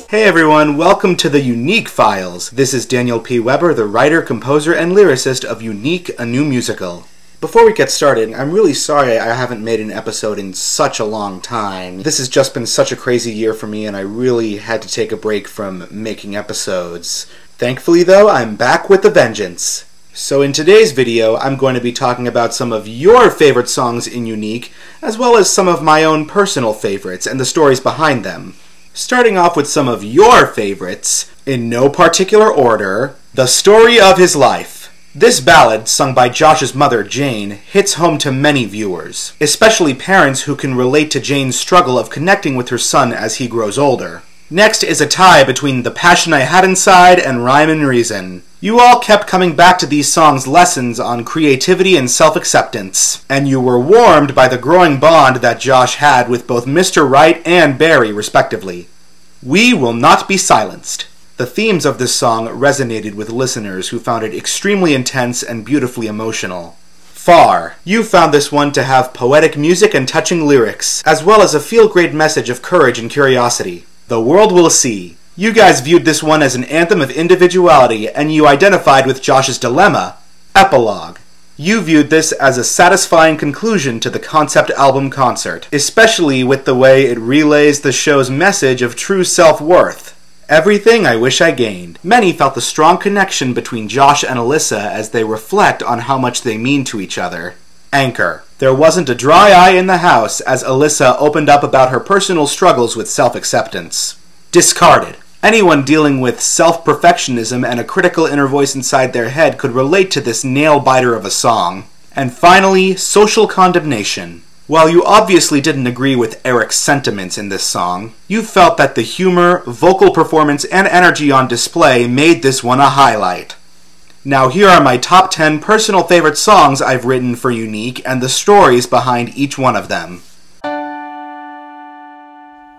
Hey everyone, welcome to the Unique Files. This is Daniel P. Weber, the writer, composer, and lyricist of Unique, a new musical. Before we get started, I'm really sorry I haven't made an episode in such a long time. This has just been such a crazy year for me, and I really had to take a break from making episodes. Thankfully though, I'm back with a vengeance. So in today's video, I'm going to be talking about some of your favorite songs in Unique, as well as some of my own personal favorites and the stories behind them. Starting off with some of your favorites, in no particular order, The Story of His Life. This ballad, sung by Josh's mother, Jane, hits home to many viewers, especially parents who can relate to Jane's struggle of connecting with her son as he grows older. Next is a tie between The Passion I Had Inside and Rhyme and Reason. You all kept coming back to these songs' lessons on creativity and self-acceptance, and you were warmed by the growing bond that Josh had with both Mr. Right and Barry, respectively. We Will Not Be Silenced. The themes of this song resonated with listeners who found it extremely intense and beautifully emotional. Far. You found this one to have poetic music and touching lyrics, as well as a feel-great message of courage and curiosity. The World Will See. You guys viewed this one as an anthem of individuality, and you identified with Josh's dilemma. Epilogue. You viewed this as a satisfying conclusion to the concept album concert, especially with the way it relays the show's message of true self-worth. Everything I Wish I Gained. Many felt the strong connection between Josh and Alyssa as they reflect on how much they mean to each other. Anchor. There wasn't a dry eye in the house as Alyssa opened up about her personal struggles with self-acceptance. Discarded. Anyone dealing with self-perfectionism and a critical inner voice inside their head could relate to this nail-biter of a song. And finally, Social Condemnation. While you obviously didn't agree with Eric's sentiments in this song, you felt that the humor, vocal performance, and energy on display made this one a highlight. Now here are my top 10 personal favorite songs I've written for Unique and the stories behind each one of them.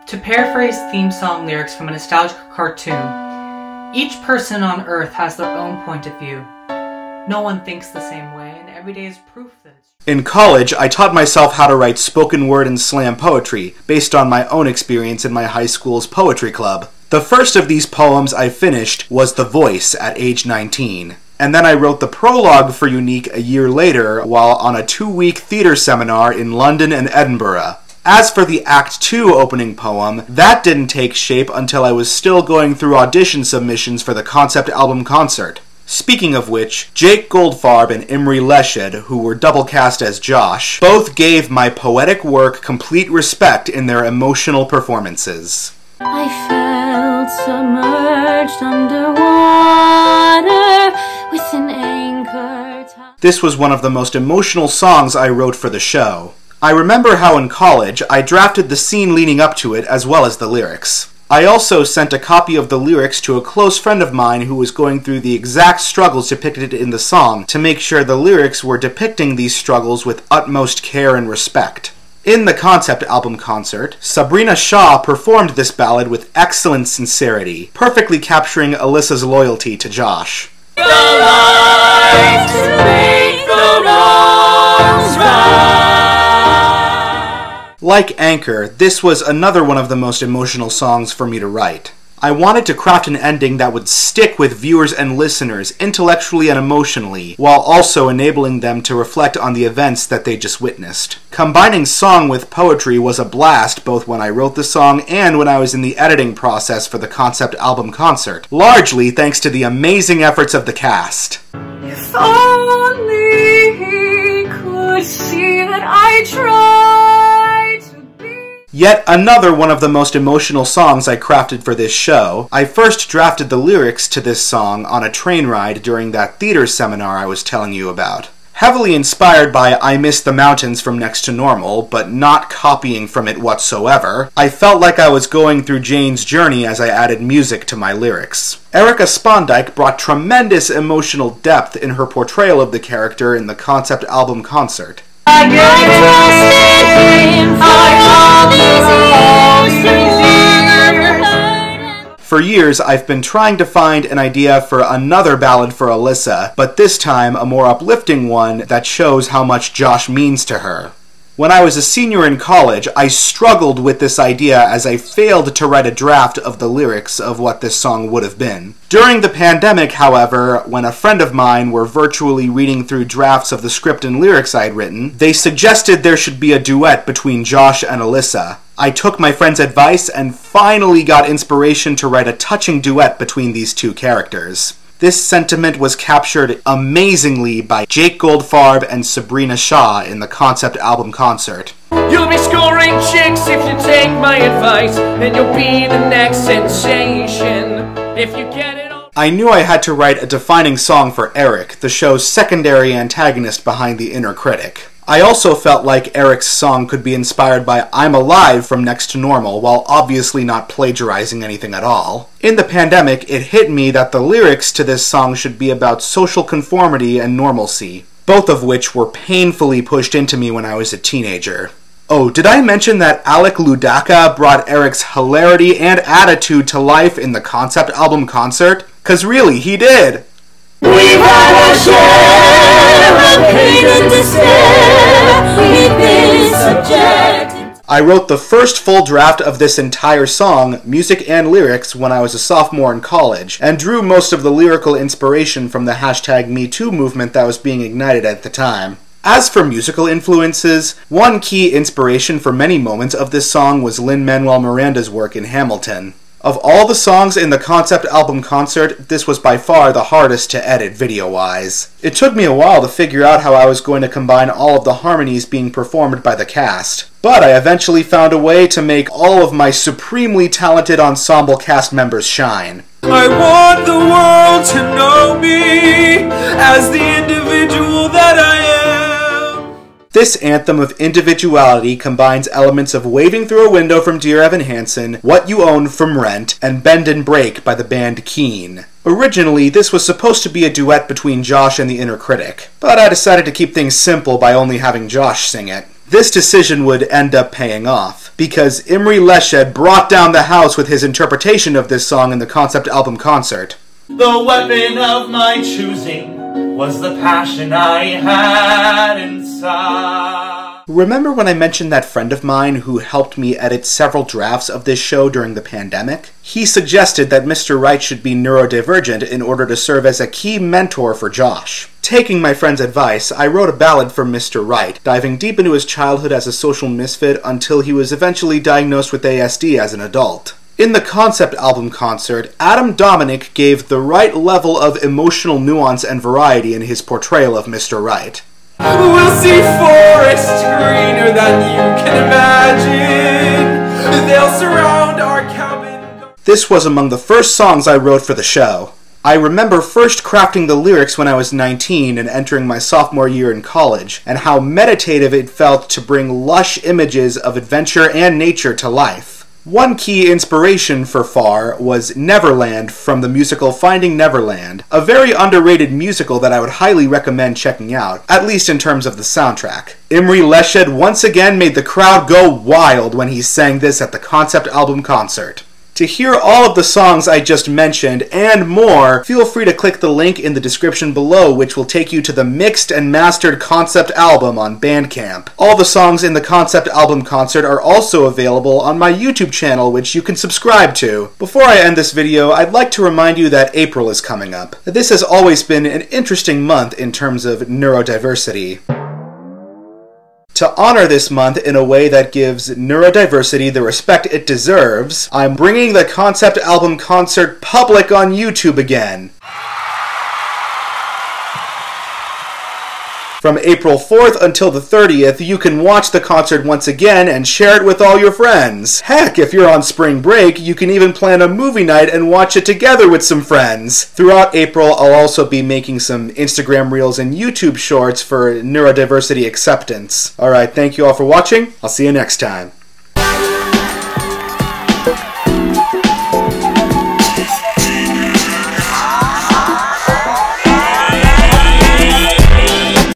To paraphrase theme song lyrics from a nostalgic cartoon, each person on Earth has their own point of view. No one thinks the same way, and every day is proof that it's true. In college, I taught myself how to write spoken word and slam poetry, based on my own experience in my high school's poetry club. The first of these poems I finished was The Voice at age 19. And then I wrote the prologue for Unique a year later while on a 2-week theater seminar in London and Edinburgh. As for the Act 2 opening poem, that didn't take shape until I was still going through audition submissions for the concept album concert. Speaking of which, Jake Goldfarb and Imre Leshed, who were double cast as Josh, both gave my poetic work complete respect in their emotional performances. I felt submerged underwater with an anchor. This was one of the most emotional songs I wrote for the show. I remember how in college I drafted the scene leading up to it as well as the lyrics. I also sent a copy of the lyrics to a close friend of mine who was going through the exact struggles depicted in the song to make sure the lyrics were depicting these struggles with utmost care and respect. In the concept album concert, Sabrina Shaw performed this ballad with excellent sincerity, perfectly capturing Alyssa's loyalty to Josh. The life to make the wrongs right. Like Anchor, this was another one of the most emotional songs for me to write. I wanted to craft an ending that would stick with viewers and listeners intellectually and emotionally, while also enabling them to reflect on the events that they just witnessed. Combining song with poetry was a blast both when I wrote the song and when I was in the editing process for the concept album concert, largely thanks to the amazing efforts of the cast. If only he could see that I tried to be. Yet another one of the most emotional songs I crafted for this show. I first drafted the lyrics to this song on a train ride during that theater seminar I was telling you about. Heavily inspired by I Miss the Mountains from Next to Normal, but not copying from it whatsoever, I felt like I was going through Jane's journey as I added music to my lyrics. Erica Spondike brought tremendous emotional depth in her portrayal of the character in the concept album concert. For years, I've been trying to find an idea for another ballad for Alyssa, but this time a more uplifting one that shows how much Josh means to her. When I was a senior in college, I struggled with this idea as I failed to write a draft of the lyrics of what this song would have been. During the pandemic, however, when a friend of mine were virtually reading through drafts of the script and lyrics I'd written, they suggested there should be a duet between Josh and Alyssa. I took my friend's advice and finally got inspiration to write a touching duet between these two characters. This sentiment was captured amazingly by Jake Goldfarb and Sabrina Shaw in the concept album concert. You'll be scoring chicks if you take my advice, and you'll be the next sensation if you get it all. I knew I had to write a defining song for Eric, the show's secondary antagonist behind the inner critic. I also felt like Eric's song could be inspired by I'm Alive from Next to Normal, while obviously not plagiarizing anything at all. In the pandemic, it hit me that the lyrics to this song should be about social conformity and normalcy, both of which were painfully pushed into me when I was a teenager. Oh, did I mention that Alec Ludaka brought Eric's hilarity and attitude to life in the concept album concert? 'Cause really, he did! We've had our share of pain and despair. We've been subjected. I wrote the first full draft of this entire song, music and lyrics, when I was a sophomore in college, and drew most of the lyrical inspiration from the #MeToo movement that was being ignited at the time. As for musical influences, one key inspiration for many moments of this song was Lin-Manuel Miranda's work in Hamilton. Of all the songs in the concept album concert, this was by far the hardest to edit video-wise. It took me a while to figure out how I was going to combine all of the harmonies being performed by the cast, but I eventually found a way to make all of my supremely talented ensemble cast members shine. I want the world to know me as the individual that I am. This anthem of individuality combines elements of Waving Through a Window from Dear Evan Hansen, What You Own from Rent, and Bend and Break by the band Keane. Originally, this was supposed to be a duet between Josh and the inner critic, but I decided to keep things simple by only having Josh sing it. This decision would end up paying off, because Imre Leshed brought down the house with his interpretation of this song in the concept album concert. The weapon of my choosing was the passion I had inside. Remember when I mentioned that friend of mine who helped me edit several drafts of this show during the pandemic? He suggested that Mr. Wright should be neurodivergent in order to serve as a key mentor for Josh. Taking my friend's advice, I wrote a ballad for Mr. Wright, diving deep into his childhood as a social misfit until he was eventually diagnosed with ASD as an adult. In the concept album concert, Adam Dominic gave the right level of emotional nuance and variety in his portrayal of Mr. Wright. We'll see forests greener than you can imagine. They'll surround our cabin. This was among the first songs I wrote for the show. I remember first crafting the lyrics when I was 19 and entering my sophomore year in college, and how meditative it felt to bring lush images of adventure and nature to life. One key inspiration for Far was Neverland from the musical Finding Neverland, a very underrated musical that I would highly recommend checking out, at least in terms of the soundtrack. Imre Leshed once again made the crowd go wild when he sang this at the concept album concert. To hear all of the songs I just mentioned and more, feel free to click the link in the description below, which will take you to the mixed and mastered concept album on BandCamp. All the songs in the concept album concert are also available on my YouTube channel, which you can subscribe to. Before I end this video, I'd like to remind you that April is coming up. This has always been an interesting month in terms of neurodiversity. To honor this month in a way that gives neurodiversity the respect it deserves, I'm bringing the concept album concert public on YouTube again. From April 4th until the 30th, you can watch the concert once again and share it with all your friends. Heck, if you're on spring break, you can even plan a movie night and watch it together with some friends. Throughout April, I'll also be making some Instagram Reels and YouTube Shorts for neurodiversity acceptance. Alright, thank you all for watching. I'll see you next time.